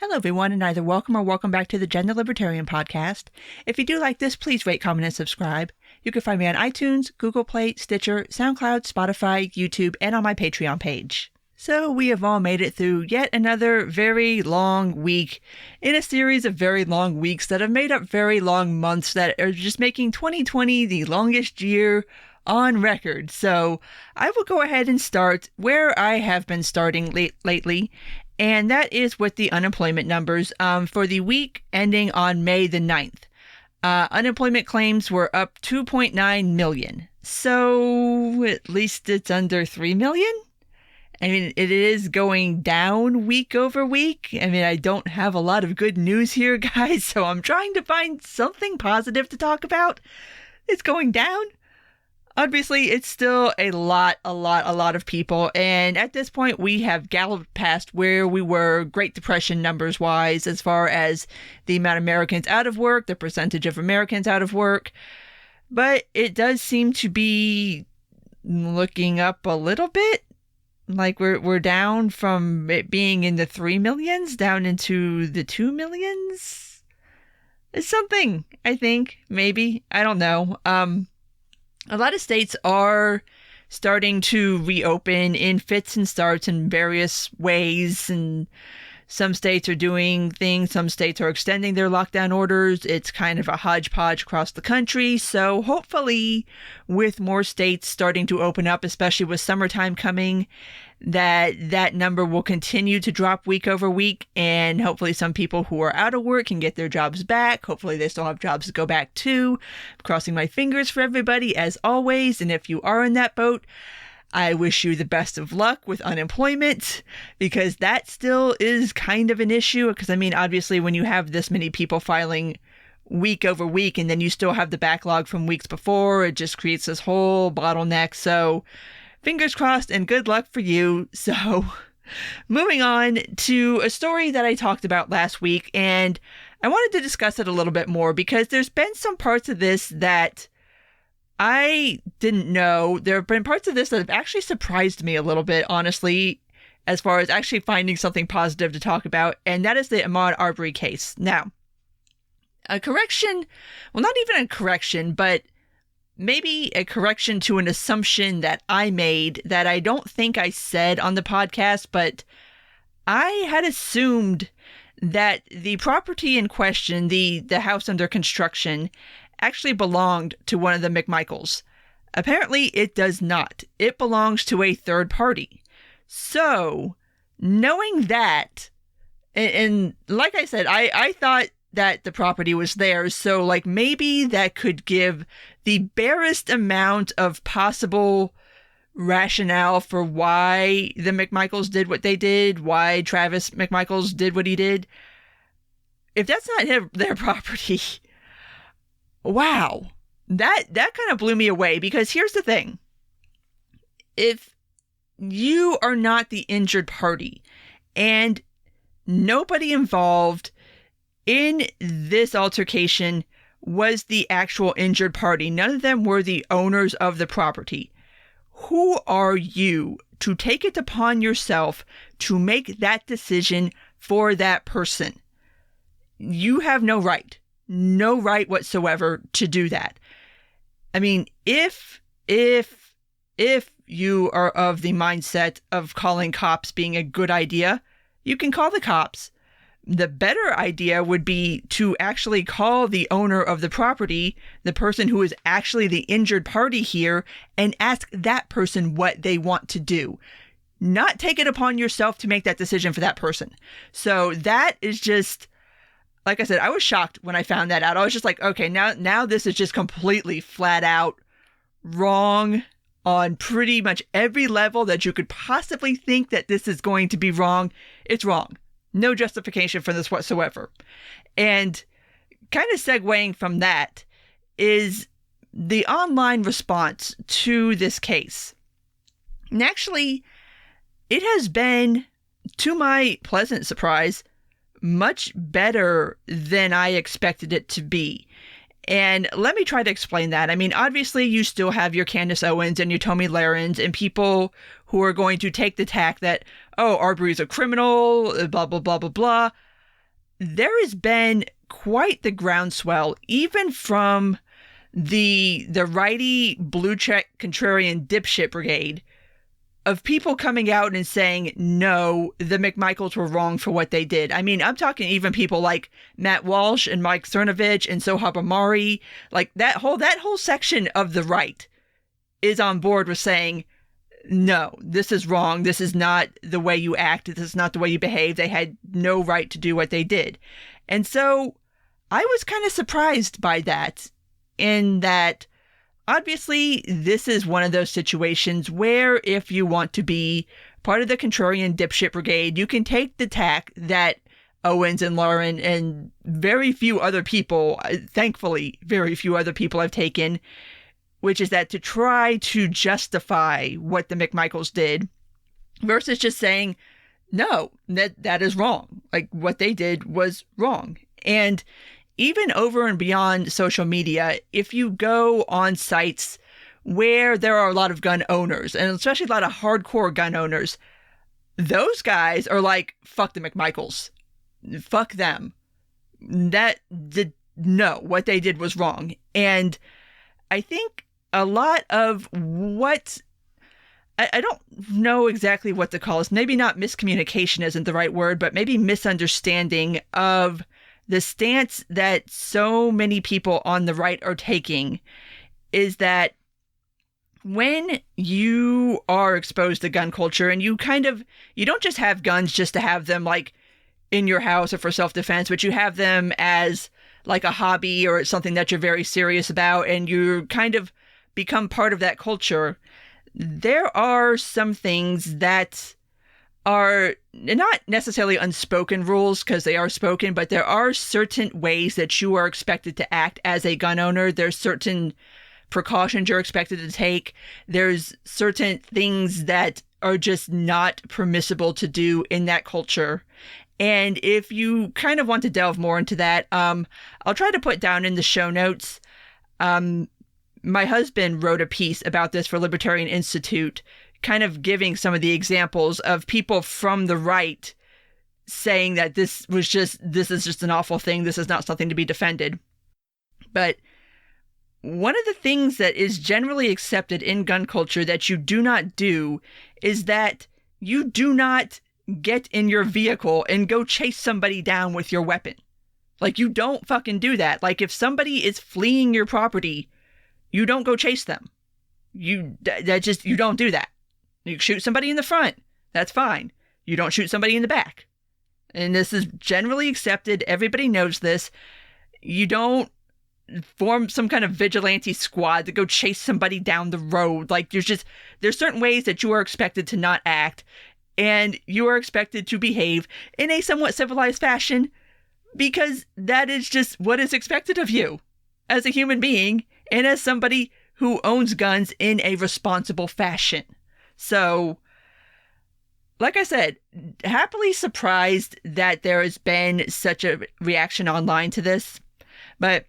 Hello, everyone, and either welcome or welcome back to the Gender Libertarian Podcast. If you do like this, please rate, comment, and subscribe. You can find me on iTunes, Google Play, Stitcher, SoundCloud, Spotify, YouTube, and on my Patreon page. So we have all made it through yet another very long week in a series of very long weeks that have made up very long months that are just making 2020 the longest year on record. So I will go ahead and start where I have been starting lately, and that is with the unemployment numbers for the week ending on May the 9th. Unemployment claims were up 2.9 million. So at least it's under 3 million. I mean, it is going down week over week. I mean, I don't have a lot of good news here, guys, so I'm trying to find something positive to talk about. It's going down. Obviously, it's still a lot of people. And at this point, we have galloped past where we were Great Depression numbers-wise as far as the amount of Americans out of work, the percentage of Americans out of work. But it does seem to be looking up a little bit. Like we're down from it being in the 3 millions down into the 2 millions. It's something, I think, maybe. I don't know. A lot of states are starting to reopen in fits and starts in various ways, and some states are doing things, some states are extending their lockdown orders. It's kind of a hodgepodge across the country, so hopefully with more states starting to open up, especially with summertime coming, that number will continue to drop week over week, and hopefully some people who are out of work can get their jobs back. Hopefully they still have jobs to go back to. I'm crossing my fingers for everybody as always, and if you are in that boat, I wish you the best of luck with unemployment, because that still is kind of an issue. Because I mean, obviously when you have this many people filing week over week and then you still have the backlog from weeks before, it just creates this whole bottleneck. So fingers crossed and good luck for you. So moving on to a story that I talked about last week, and I wanted to discuss it a little bit more because there's been some parts of this that I didn't know. There have been parts of this that have actually surprised me a little bit, honestly, as far as actually finding something positive to talk about, and that is the Ahmaud Arbery case. Now, a correction, well, not even a correction, but maybe a correction to an assumption that I made that I don't think I said on the podcast, but I had assumed that the property in question, the house under construction, actually belonged to one of the McMichaels. Apparently, it does not. It belongs to a third party. So, knowing that, and like I said, I thought that the property was theirs, so like maybe that could give the barest amount of possible rationale for why the McMichaels did what they did, why Travis McMichaels did what he did. If that's not their property, wow, that kind of blew me away, because here's the thing. If you are not the injured party and nobody involved in this altercation was the actual injured party, none of them were the owners of the property, who are you to take it upon yourself to make that decision for that person? You have no right whatsoever to do that. I mean, if you are of the mindset of calling cops being a good idea, you can call the cops. The better idea would be to actually call the owner of the property, the person who is actually the injured party here, and ask that person what they want to do. Not take it upon yourself to make that decision for that person. So that is just, like I said, I was shocked when I found that out. I was just like, okay, now this is just completely flat out wrong on pretty much every level that you could possibly think that this is going to be wrong. It's wrong. No justification for this whatsoever. And kind of segueing from that is the online response to this case. And actually, it has been, to my pleasant surprise, much better than I expected it to be. And let me try to explain that. I mean, obviously, you still have your Candace Owens and your Tomi Lahrens and people who are going to take the tack that, oh, Arbery's a criminal, blah, blah, blah, blah, blah. there has been quite the groundswell, even from the righty blue check contrarian dipshit brigade, of people coming out and saying, no, the McMichaels were wrong for what they did. I mean, I'm talking even people like Matt Walsh and Mike Cernovich and Sohab Amari, like that whole section of the right is on board with saying, no, this is wrong. This is not the way you act. This is not the way you behave. They had no right to do what they did. And so I was kind of surprised by that, in that obviously this is one of those situations where if you want to be part of the contrarian dipshit brigade, you can take the tack that Owens and Lauren and very few other people, thankfully very few other people have taken, which is that to try to justify what the McMichaels did versus just saying, no, that is wrong. Like, what they did was wrong. And even over and beyond social media, if you go on sites where there are a lot of gun owners, and especially a lot of hardcore gun owners, those guys are like, fuck the McMichaels. Fuck them. What they did was wrong. And I think a lot of what, I don't know exactly what to call this. Maybe not miscommunication isn't the right word, but maybe misunderstanding of the stance that so many people on the right are taking, is that when you are exposed to gun culture and you don't just have guns just to have them like in your house or for self-defense, but you have them as like a hobby or something that you're very serious about, and you kind of become part of that culture, there are some things that are not necessarily unspoken rules, because they are spoken, but there are certain ways that you are expected to act as a gun owner. There's certain precautions you're expected to take. There's certain things that are just not permissible to do in that culture. And if you kind of want to delve more into that, I'll try to put down in the show notes. My husband wrote a piece about this for Libertarian Institute, kind of giving some of the examples of people from the right saying that this is just an awful thing. This is not something to be defended. But one of the things that is generally accepted in gun culture that you do not do is that you do not get in your vehicle and go chase somebody down with your weapon. Like, you don't fucking do that. Like, if somebody is fleeing your property, you don't go chase them. You don't do that. You shoot somebody in the front, that's fine. You don't shoot somebody in the back. And this is generally accepted. Everybody knows this. You don't form some kind of vigilante squad to go chase somebody down the road. Like, there's certain ways that you are expected to not act, and you are expected to behave in a somewhat civilized fashion, because that is just what is expected of you as a human being and as somebody who owns guns in a responsible fashion. So, like I said, happily surprised that there has been such a reaction online to this. But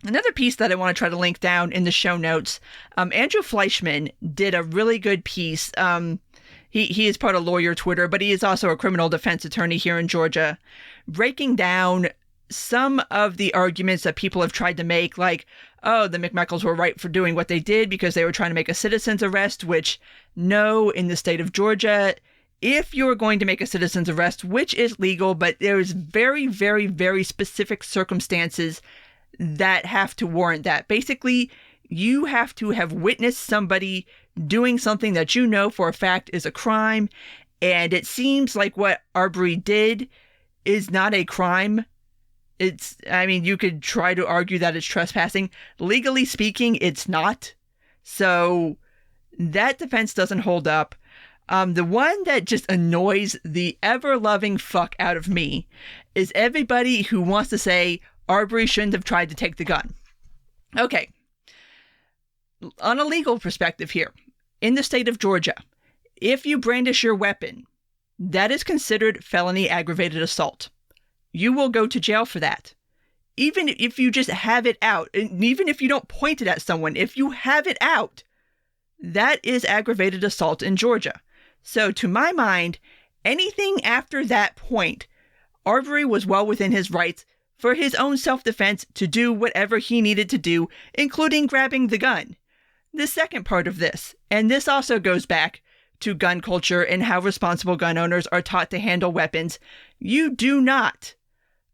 another piece that I want to try to link down in the show notes, Andrew Fleischman did a really good piece. He is part of Lawyer Twitter, but he is also a criminal defense attorney here in Georgia, breaking down some of the arguments that people have tried to make, like, oh, the McMichaels were right for doing what they did because they were trying to make a citizen's arrest, which, no, in the state of Georgia, if you're going to make a citizen's arrest, which is legal, but there's very, very, very specific circumstances that have to warrant that. Basically, you have to have witnessed somebody doing something that you know for a fact is a crime, and it seems like what Arbery did is not a crime. You could try to argue that it's trespassing. Legally speaking, it's not. So that defense doesn't hold up. The one that just annoys the ever-loving fuck out of me is everybody who wants to say Arbery shouldn't have tried to take the gun. Okay. On a legal perspective here, in the state of Georgia, if you brandish your weapon, that is considered felony aggravated assault. You will go to jail for that. Even if you just have it out, and even if you don't point it at someone, if you have it out, that is aggravated assault in Georgia. So to my mind, anything after that point Arbery was well within his rights for his own self-defense to do whatever he needed to do, including grabbing the gun. The second part of this, and this also goes back to gun culture and how responsible gun owners are taught to handle weapons, you do not,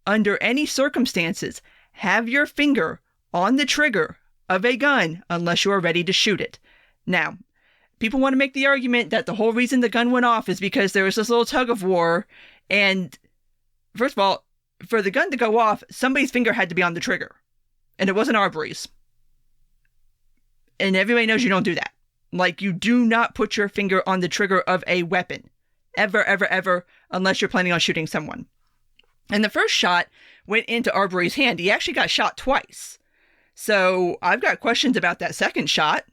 under any circumstances, have your finger on the trigger of a gun unless you are ready to shoot it. Now, people want to make the argument that the whole reason the gun went off is because there was this little tug of war, and first of all, for the gun to go off, somebody's finger had to be on the trigger, and it wasn't Arbery's. And everybody knows you don't do that. Like, you do not put your finger on the trigger of a weapon. Ever, ever, ever, unless you're planning on shooting someone. And the first shot went into Arbery's hand. He actually got shot twice. So I've got questions about that second shot.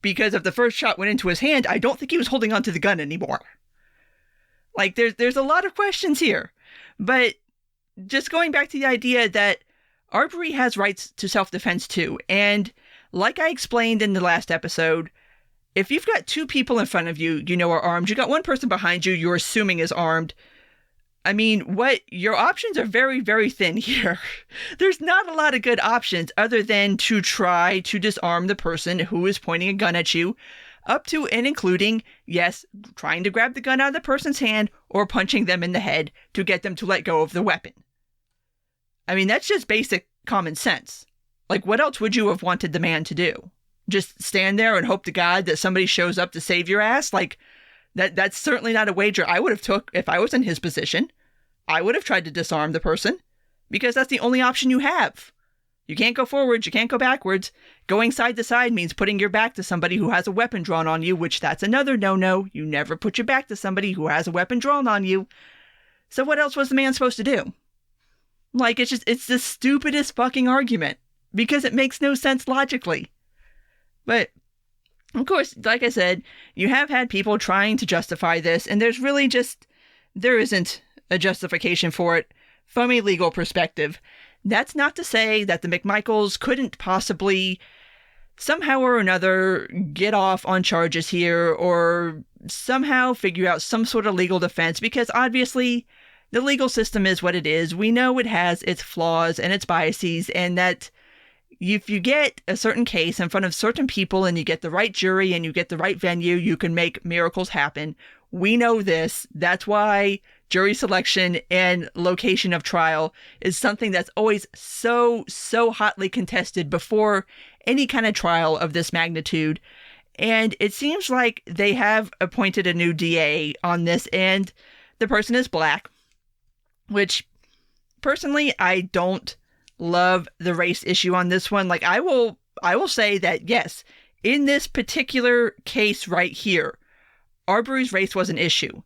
Because if the first shot went into his hand, I don't think he was holding onto the gun anymore. Like, there's a lot of questions here. But just going back to the idea that Arbery has rights to self-defense too. And like I explained in the last episode, if you've got two people in front of you, are armed, you got one person behind you, you're assuming is armed. I mean, your options are very, very thin here. There's not a lot of good options other than to try to disarm the person who is pointing a gun at you, up to and including, yes, trying to grab the gun out of the person's hand or punching them in the head to get them to let go of the weapon. I mean, that's just basic common sense. Like, what else would you have wanted the man to do? Just stand there and hope to God that somebody shows up to save your ass? Like, that's certainly not a wager I would have took if I was in his position. I would have tried to disarm the person because that's the only option you have. You can't go forwards, you can't go backwards. Going side to side means putting your back to somebody who has a weapon drawn on you, which that's another no-no. You never put your back to somebody who has a weapon drawn on you. So what else was the man supposed to do? Like, it's the stupidest fucking argument because it makes no sense logically. But, of course, like I said, you have had people trying to justify this, and there isn't a justification for it from a legal perspective. That's not to say that the McMichaels couldn't possibly somehow or another get off on charges here or somehow figure out some sort of legal defense, because obviously the legal system is what it is. We know it has its flaws and its biases, and that if you get a certain case in front of certain people and you get the right jury and you get the right venue, you can make miracles happen. We know this. That's why jury selection and location of trial is something that's always so hotly contested before any kind of trial of this magnitude. And it seems like they have appointed a new DA on this, and the person is black, which personally, I don't love the race issue on this one. Like, I will say that, yes, in this particular case right here, Arbery's race was an issue.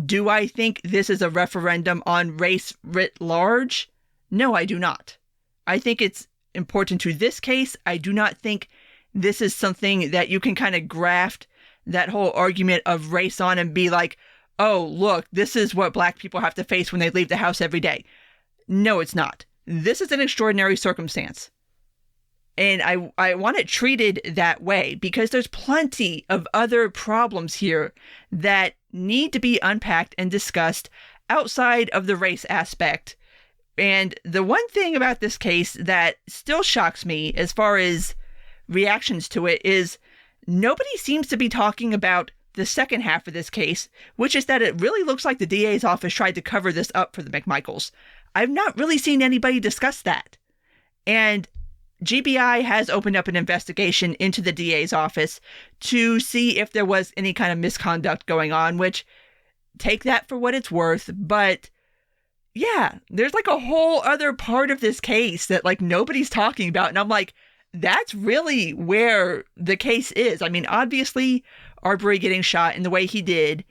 Do I think this is a referendum on race writ large? No, I do not. I think it's important to this case. I do not think this is something that you can kind of graft that whole argument of race on and be like, oh, look, this is what black people have to face when they leave the house every day. No, it's not. This is an extraordinary circumstance. And I want it treated that way because there's plenty of other problems here that need to be unpacked and discussed outside of the race aspect. And the one thing about this case that still shocks me as far as reactions to it is nobody seems to be talking about the second half of this case, which is that it really looks like the DA's office tried to cover this up for the McMichaels. I've not really seen anybody discuss that. And GBI has opened up an investigation into the DA's office to see if there was any kind of misconduct going on, which, take that for what it's worth. But yeah, there's like a whole other part of this case that like nobody's talking about. And I'm like, that's really where the case is. I mean, obviously, Arbery getting shot in the way he did,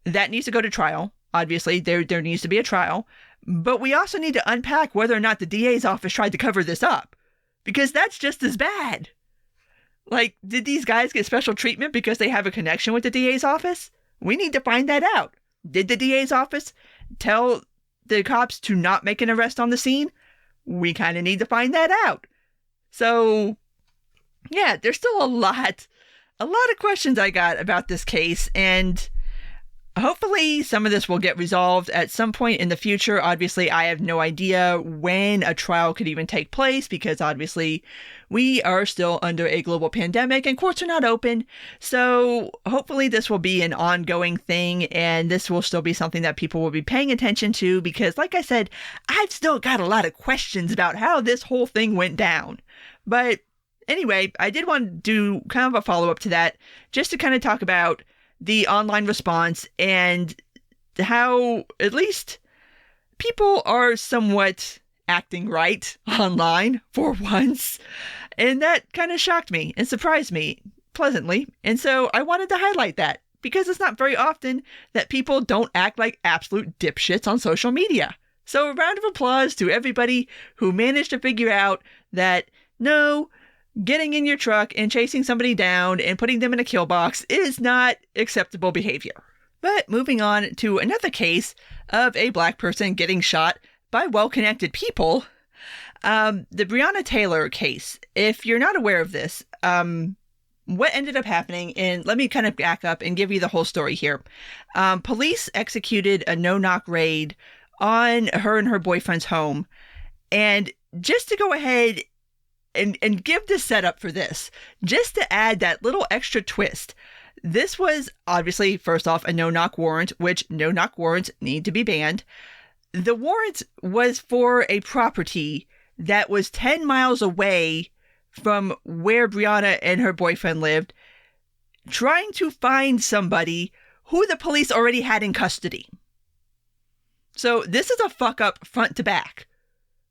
that needs to go to trial. Obviously, there needs to be a trial. But we also need to unpack whether or not the DA's office tried to cover this up, because that's just as bad. Like, did these guys get special treatment because they have a connection with the DA's office? We need to find that out. Did the DA's office tell the cops to not make an arrest on the scene? We kind of need to find that out. So, yeah, there's still a lot of questions I got about this case, and Hopefully some of this will get resolved at some point in the future. Obviously, I have no idea when a trial could even take place because obviously we are still under a global pandemic and courts are not open. So hopefully this will be an ongoing thing and this will still be something that people will be paying attention to because, like I said, I've still got a lot of questions about how this whole thing went down. But anyway, I did want to do kind of a follow-up to that just to kind of talk about the online response and how at least people are somewhat acting right online for once. And that kind of shocked me and surprised me pleasantly. And so I wanted to highlight that because it's not very often that people don't act like absolute dipshits on social media. So a round of applause to everybody who managed to figure out that no, getting in your truck and chasing somebody down and putting them in a kill box is not acceptable behavior. But moving on to another case of a black person getting shot by well-connected people, the Breonna Taylor case. If you're not aware of this, what ended up happening, and let me kind of back up and give you the whole story here. Police executed a no-knock raid on her and her boyfriend's home. And just to go ahead and give the setup for this, just to add that little extra twist. This was obviously, first off, a no-knock warrant, which no-knock warrants need to be banned. The warrant was for a property that was 10 miles away from where Breonna and her boyfriend lived, trying to find somebody who the police already had in custody. So this is a fuck up front to back.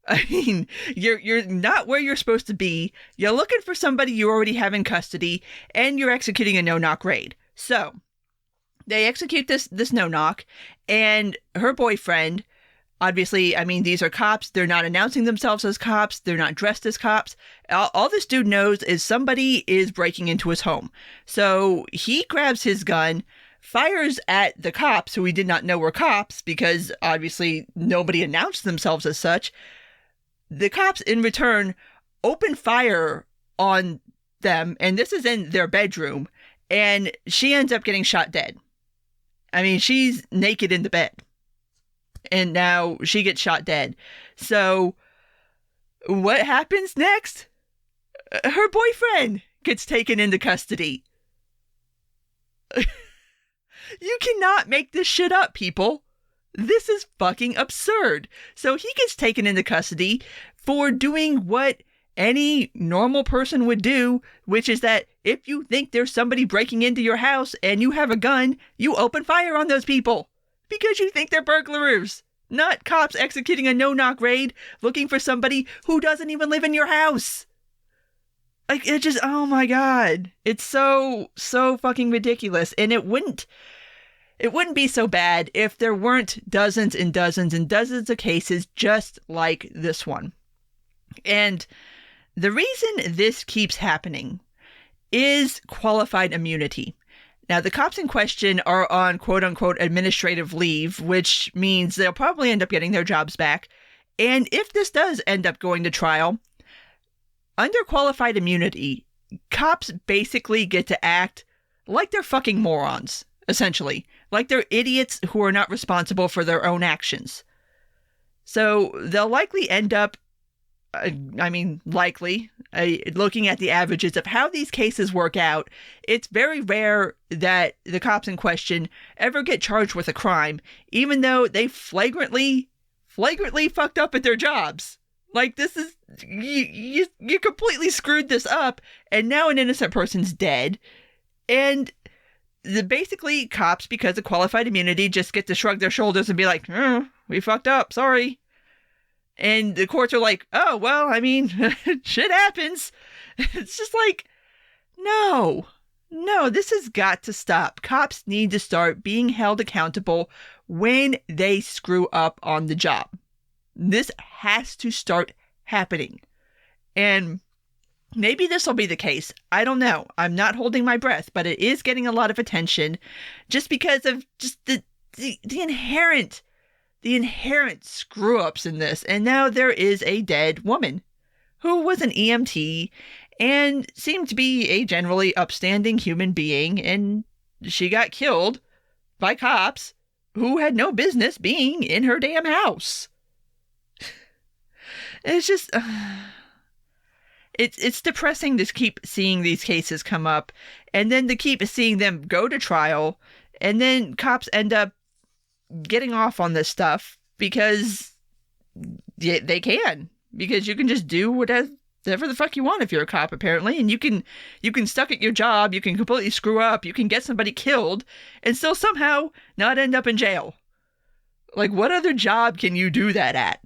I mean, you're not where you're supposed to be. You're looking for somebody you already have in custody, and you're executing a no-knock raid. So they execute this no-knock, and her boyfriend, obviously, I mean, these are cops. They're not announcing themselves as cops. They're not dressed as cops. All this dude knows is somebody is breaking into his home. So he grabs his gun, fires at the cops, who he did not know were cops, because obviously nobody announced themselves as such. The cops, in return, open fire on them, and this is in their bedroom, and she ends up getting shot dead. I mean, she's naked in the bed, and now she gets shot dead. So, what happens next? Her boyfriend gets taken into custody. You cannot make this shit up, people. This is fucking absurd. So he gets taken into custody for doing what any normal person would do, which is that if you think there's somebody breaking into your house and you have a gun, you open fire on those people because you think they're burglars, not cops executing a no-knock raid looking for somebody who doesn't even live in your house. Like, it just, oh my God. It's so fucking ridiculous. And it wouldn't be so bad if there weren't dozens and dozens and dozens of cases just like this one. And the reason this keeps happening is qualified immunity. Now, the cops in question are on quote-unquote administrative leave, which means they'll probably end up getting their jobs back. And if this does end up going to trial, under qualified immunity, cops basically get to act like they're fucking morons, essentially. Like they're idiots who are not responsible for their own actions. So they'll likely end up, looking at the averages of how these cases work out, it's very rare that the cops in question ever get charged with a crime, even though they flagrantly fucked up at their jobs. Like, this is, you completely screwed this up, and now an innocent person's dead, and basically, cops, because of qualified immunity, just get to shrug their shoulders and be like, we fucked up, sorry. And the courts are like, oh, well, I mean, shit happens. It's just like, no, this has got to stop. Cops need to start being held accountable when they screw up on the job. This has to start happening. And maybe this will be the case. I don't know. I'm not holding my breath, but it is getting a lot of attention just because of just the inherent screw-ups in this. And now there is a dead woman who was an EMT and seemed to be a generally upstanding human being, and she got killed by cops who had no business being in her damn house. It's just, it's depressing to keep seeing these cases come up, and then to keep seeing them go to trial, and then cops end up getting off on this stuff because they can. Because you can just do whatever the fuck you want if you're a cop, apparently, and you can suck at your job, you can completely screw up, you can get somebody killed, and still somehow not end up in jail. Like, what other job can you do that at?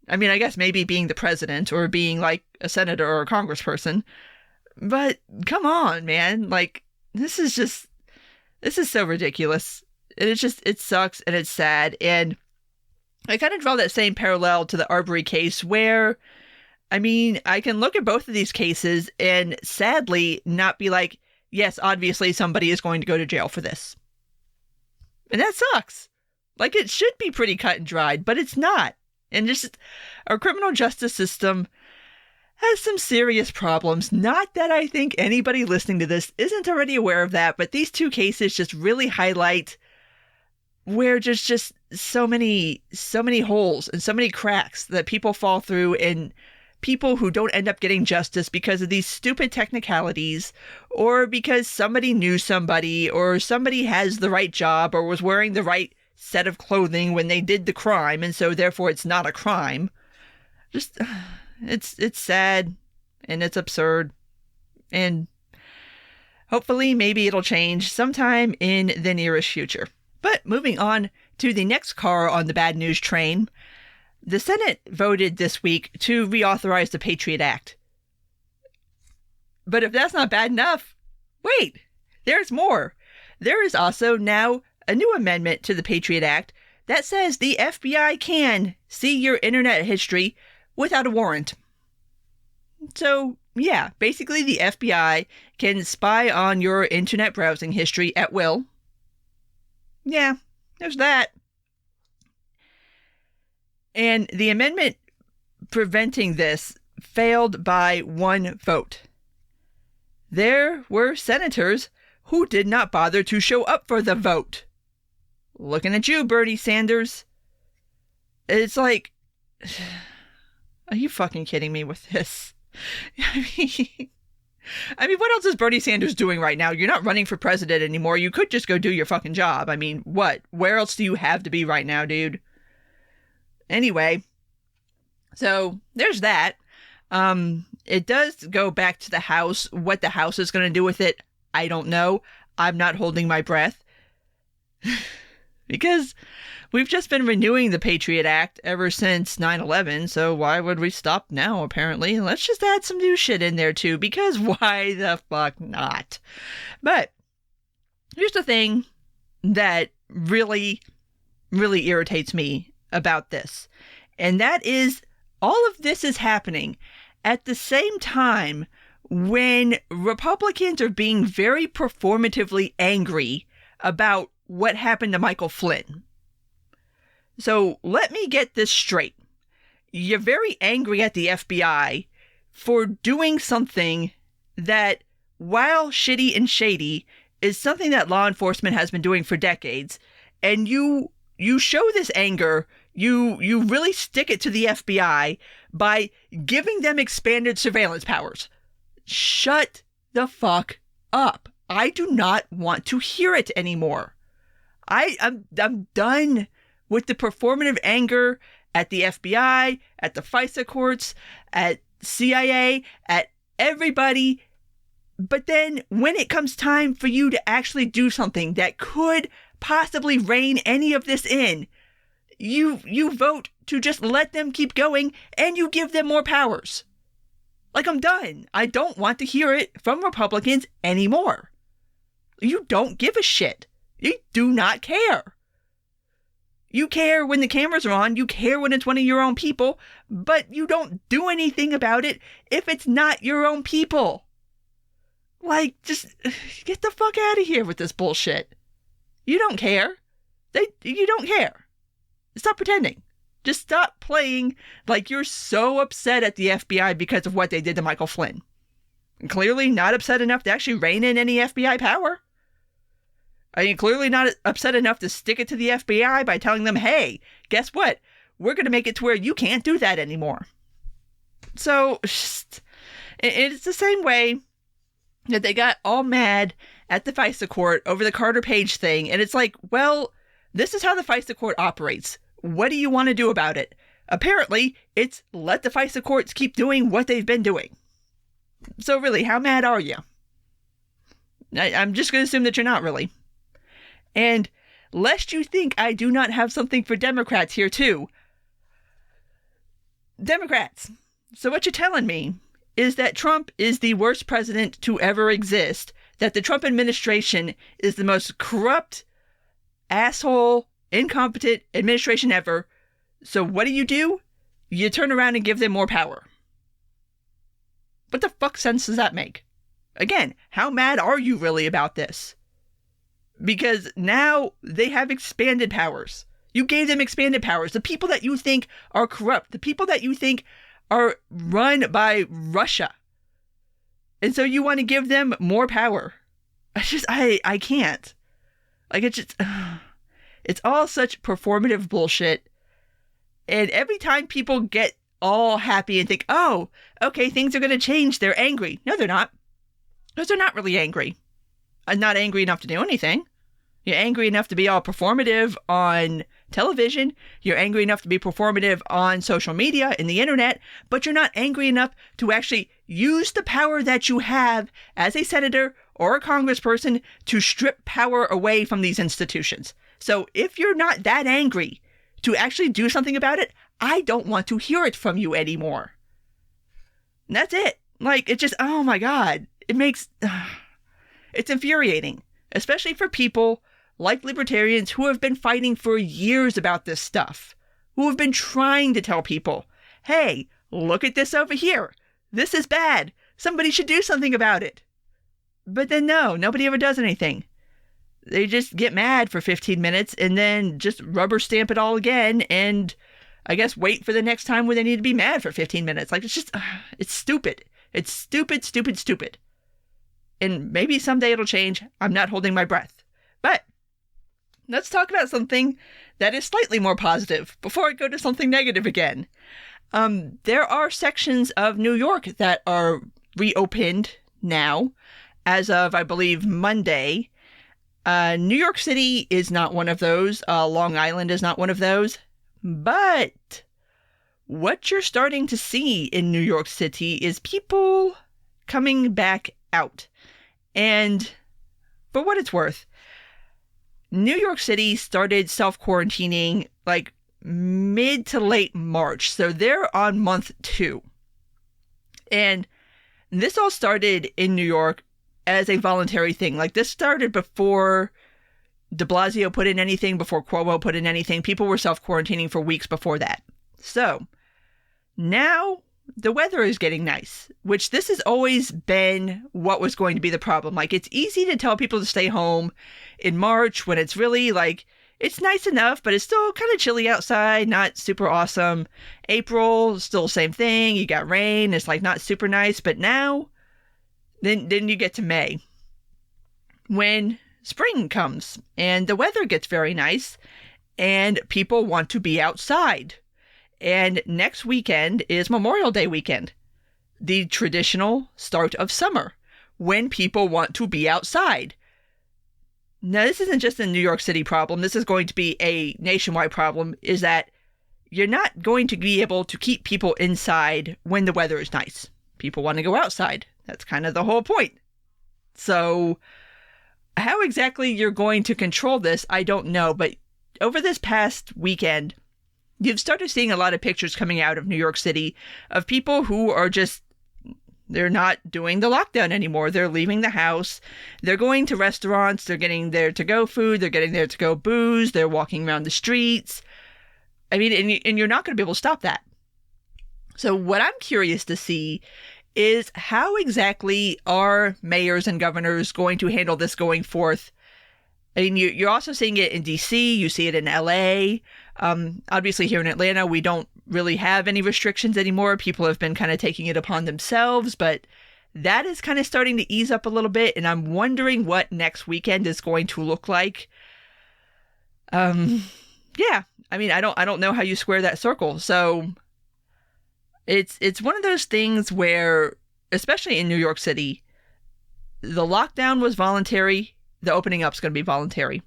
I mean, I guess maybe being the president or being like a senator or a congressperson, but come on, man. Like, this is so ridiculous. It sucks and it's sad. And I kind of draw that same parallel to the Arbery case where, I mean, I can look at both of these cases and sadly not be like, yes, obviously somebody is going to go to jail for this. And that sucks. Like, it should be pretty cut and dried, but it's not. And just our criminal justice system has some serious problems. Not that I think anybody listening to this isn't already aware of that, but these two cases just really highlight where there's just so many holes and so many cracks that people fall through, and people who don't end up getting justice because of these stupid technicalities, or because somebody knew somebody, or somebody has the right job or was wearing the right set of clothing when they did the crime, and so therefore it's not a crime. Just, it's sad, and it's absurd, and hopefully maybe it'll change sometime in the nearest future. But moving on to the next car on the bad news train, the Senate voted this week to reauthorize the PATRIOT Act. But if that's not bad enough, wait, there's more. There is also now a new amendment to the PATRIOT Act that says the FBI can see your internet history without a warrant. So, yeah, basically the FBI can spy on your internet browsing history at will. Yeah, there's that. And the amendment preventing this failed by one vote. There were senators who did not bother to show up for the vote. Looking at you, Bernie Sanders. It's like, are you fucking kidding me with this? I mean, what else is Bernie Sanders doing right now? You're not running for president anymore. You could just go do your fucking job. I mean, what? Where else do you have to be right now, dude? Anyway, so there's that. It does go back to the House. What the House is going to do with it, I don't know. I'm not holding my breath. Because we've just been renewing the PATRIOT Act ever since 9/11, so why would we stop now, apparently? Let's just add some new shit in there, too, because why the fuck not? But here's the thing that really, really irritates me about this, and that is all of this is happening at the same time when Republicans are being very performatively angry about what happened to Michael Flynn. So let me get this straight. You're very angry at the FBI for doing something that, while shitty and shady, is something that law enforcement has been doing for decades. And you show this anger, you really stick it to the FBI by giving them expanded surveillance powers. Shut the fuck up. I do not want to hear it anymore. I'm done with the performative anger at the FBI, at the FISA courts, at CIA, at everybody. But then when it comes time for you to actually do something that could possibly rein any of this in, you vote to just let them keep going and you give them more powers. Like, I'm done. I don't want to hear it from Republicans anymore. You don't give a shit. You do not care. You care when the cameras are on. You care when it's one of your own people. But you don't do anything about it if it's not your own people. Like, just get the fuck out of here with this bullshit. You don't care. You don't care. Stop pretending. Just stop playing like you're so upset at the FBI because of what they did to Michael Flynn. And clearly not upset enough to actually rein in any FBI power. I mean, clearly not upset enough to stick it to the FBI by telling them, hey, guess what? We're going to make it to where you can't do that anymore. So it's the same way that they got all mad at the FISA court over the Carter Page thing. And it's like, well, this is how the FISA court operates. What do you want to do about it? Apparently, it's let the FISA courts keep doing what they've been doing. So really, how mad are you? I'm just going to assume that you're not really. And lest you think I do not have something for Democrats here too. Democrats. So what you're telling me is that Trump is the worst president to ever exist, that the Trump administration is the most corrupt, asshole, incompetent administration ever. So what do? You turn around and give them more power. What the fuck sense does that make? Again, how mad are you really about this? Because now they have expanded powers. You gave them expanded powers. The people that you think are corrupt, the people that you think are run by Russia. And so you want to give them more power. I can't. Like, it's all such performative bullshit. And every time people get all happy and think, oh, okay, things are going to change, they're angry. No, they're not. Because they're not really angry. I'm not angry enough to do anything. You're angry enough to be all performative on television. You're angry enough to be performative on social media and the internet, but you're not angry enough to actually use the power that you have as a senator or a congressperson to strip power away from these institutions. So if you're not that angry to actually do something about it, I don't want to hear it from you anymore. And that's it. Like, it just, oh my God. It makes, it's infuriating, especially for people like libertarians who have been fighting for years about this stuff, who have been trying to tell people, hey, look at this over here. This is bad. Somebody should do something about it. But then no, nobody ever does anything. They just get mad for 15 minutes and then just rubber stamp it all again and I guess wait for the next time when they need to be mad for 15 minutes. Like, it's just, it's stupid. It's stupid, stupid, stupid. And maybe someday it'll change. I'm not holding my breath. But let's talk about something that is slightly more positive before I go to something negative again. There are sections of New York that are reopened now as of, I believe, Monday. New York City is not one of those. Long Island is not one of those. But what you're starting to see in New York City is people coming back out. And for what it's worth, New York City started self-quarantining like mid to late March. So they're on month 2. And this all started in New York as a voluntary thing. Like, this started before de Blasio put in anything, before Cuomo put in anything. People were self-quarantining for weeks before that. So now the weather is getting nice, which this has always been what was going to be the problem. Like, it's easy to tell people to stay home in March when it's really like, it's nice enough, but it's still kind of chilly outside, not super awesome. April, still same thing. You got rain. It's like not super nice. But now, then you get to May, when spring comes and the weather gets very nice and people want to be outside. And next weekend is Memorial Day weekend, the traditional start of summer, when people want to be outside. Now, this isn't just a New York City problem. This is going to be a nationwide problem, is that you're not going to be able to keep people inside when the weather is nice. People want to go outside. That's kind of the whole point. So how exactly you're going to control this, I don't know. But over this past weekend, you've started seeing a lot of pictures coming out of New York City of people who are just, they're not doing the lockdown anymore. They're leaving the house. They're going to restaurants. They're getting their to-go food. They're getting their to-go booze. They're walking around the streets. I mean, and you're not going to be able to stop that. So what I'm curious to see is how exactly are mayors and governors going to handle this going forth? I mean, you're also seeing it in D.C., you see it in L.A., obviously here in Atlanta, we don't really have any restrictions anymore. People have been kind of taking it upon themselves, but that is kind of starting to ease up a little bit, and I'm wondering what next weekend is going to look like. Yeah, I mean, I don't know how you square that circle. So it's one of those things where, especially in New York City, the lockdown was voluntary. The opening up is going to be voluntary.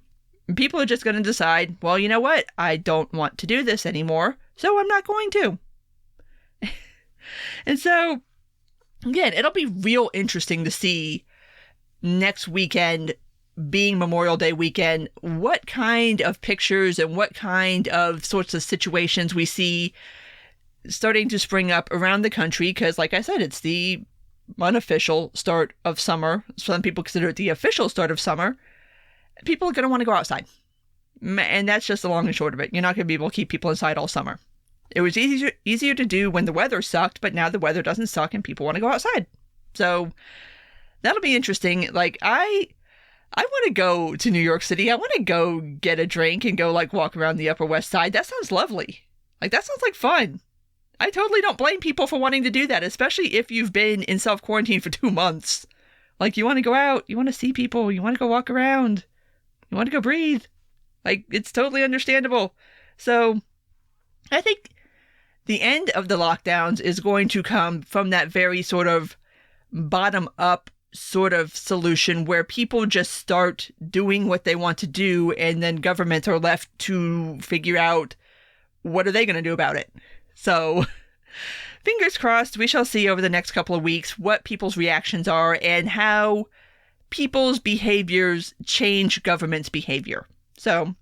And people are just going to decide, well, you know what? I don't want to do this anymore, so I'm not going to. And so, again, it'll be real interesting to see next weekend, being Memorial Day weekend, what kind of pictures and what kind of sorts of situations we see starting to spring up around the country. Because, like I said, it's the unofficial start of summer. Some people consider it the official start of summer. People are going to want to go outside. And that's just the long and short of it. You're not going to be able to keep people inside all summer. It was easier to do when the weather sucked, but now the weather doesn't suck and people want to go outside. So that'll be interesting. Like, I want to go to New York City. I want to go get a drink and go, like, walk around the Upper West Side. That sounds lovely. Like, that sounds like fun. I totally don't blame people for wanting to do that, especially if you've been in self-quarantine for 2 months. Like, you want to go out, you want to see people, you want to go walk around, you want to go breathe. Like, it's totally understandable. So I think the end of the lockdowns is going to come from that very sort of bottom-up sort of solution where people just start doing what they want to do, and then governments are left to figure out what are they going to do about it. So fingers crossed, we shall see over the next couple of weeks what people's reactions are and how people's behaviors change government's behavior. So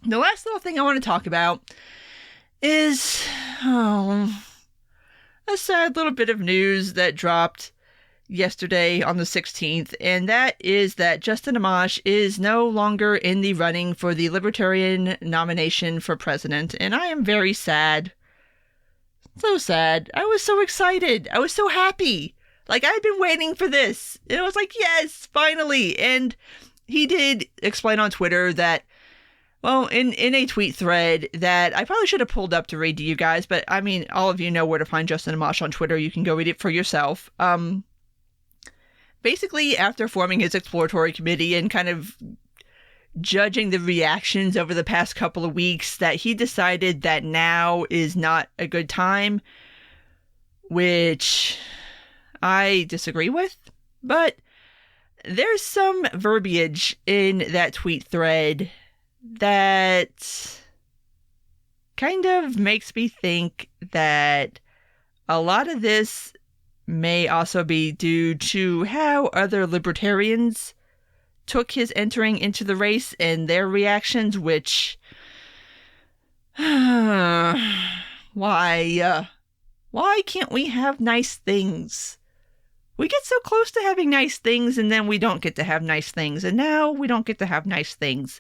the last little thing I want to talk about is a sad little bit of news that dropped yesterday on the 16th, and that is that Justin Amash is no longer in the running for the Libertarian nomination for president, and I am very sad. So sad. I was so excited. I was so happy. Like, I'd been waiting for this. And I was like, yes, finally. And he did explain on Twitter that, well, in a tweet thread that I probably should have pulled up to read to you guys, but I mean, all of you know where to find Justin Amash on Twitter. You can go read it for yourself. Basically, after forming his exploratory committee and kind of judging the reactions over the past couple of weeks, that he decided that now is not a good time, which I disagree with. But there's some verbiage in that tweet thread that kind of makes me think that a lot of this may also be due to how other libertarians took his entering into the race and their reactions, which why can't we have nice things? We get so close to having nice things, and then we don't get to have nice things, and now we don't get to have nice things.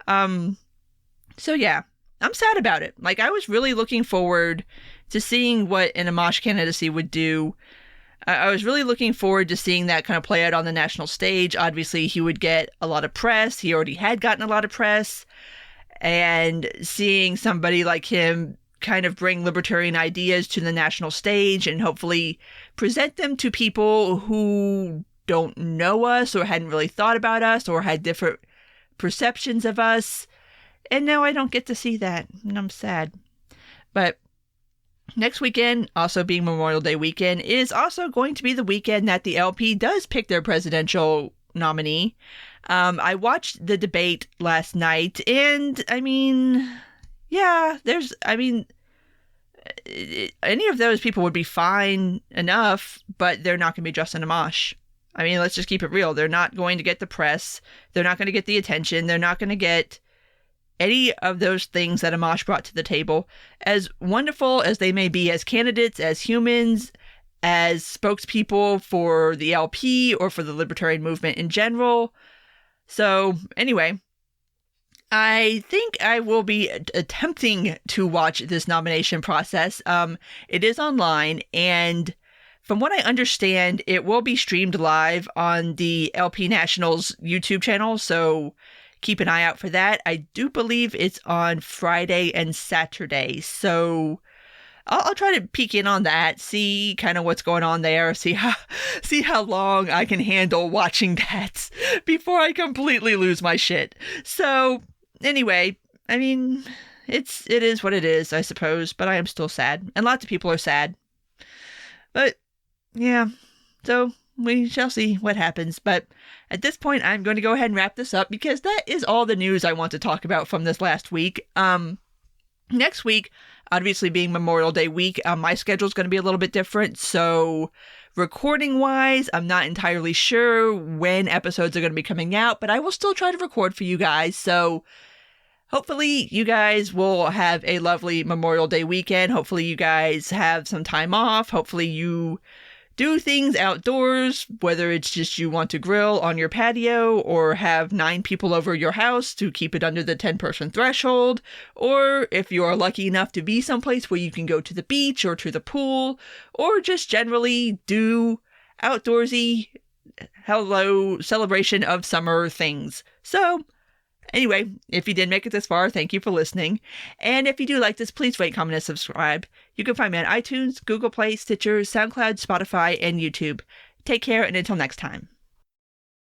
So yeah, I'm sad about it. Like, I was really looking forward to seeing what an Amash candidacy would do. I was really looking forward to seeing that kind of play out on the national stage. Obviously, he would get a lot of press. He already had gotten a lot of press. And seeing somebody like him kind of bring libertarian ideas to the national stage and hopefully present them to people who don't know us or hadn't really thought about us or had different perceptions of us. And now I don't get to see that, and I'm sad. But next weekend, also being Memorial Day weekend, is also going to be the weekend that the LP does pick their presidential nominee. I watched the debate last night, and I mean, yeah, any of those people would be fine enough, but they're not going to be Justin Amash. I mean, let's just keep it real. They're not going to get the press. They're not going to get the attention. They're not going to get any of those things that Amash brought to the table. As wonderful as they may be as candidates, as humans, as spokespeople for the LP or for the libertarian movement in general. So anyway, I think I will be attempting to watch this nomination process. It is online, and from what I understand, it will be streamed live on the LP National's YouTube channel, so keep an eye out for that. I do believe it's on Friday and Saturday, so I'll try to peek in on that, see kind of what's going on there, see how long I can handle watching that before I completely lose my shit. So anyway, I mean, it is what it is, I suppose, but I am still sad, and lots of people are sad. But yeah, so we shall see what happens. But at this point, I'm going to go ahead and wrap this up because that is all the news I want to talk about from this last week. Next week, obviously being Memorial Day week, my schedule is going to be a little bit different. So recording-wise, I'm not entirely sure when episodes are going to be coming out, but I will still try to record for you guys. So hopefully you guys will have a lovely Memorial Day weekend. Hopefully you guys have some time off. Hopefully you do things outdoors, whether it's just you want to grill on your patio or have 9 people over your house to keep it under the 10-person threshold, or if you are lucky enough to be someplace where you can go to the beach or to the pool, or just generally do outdoorsy celebration of summer things. So anyway, if you did make it this far, thank you for listening. And if you do like this, please rate, comment, and subscribe. You can find me on iTunes, Google Play, Stitcher, SoundCloud, Spotify, and YouTube. Take care, and until next time.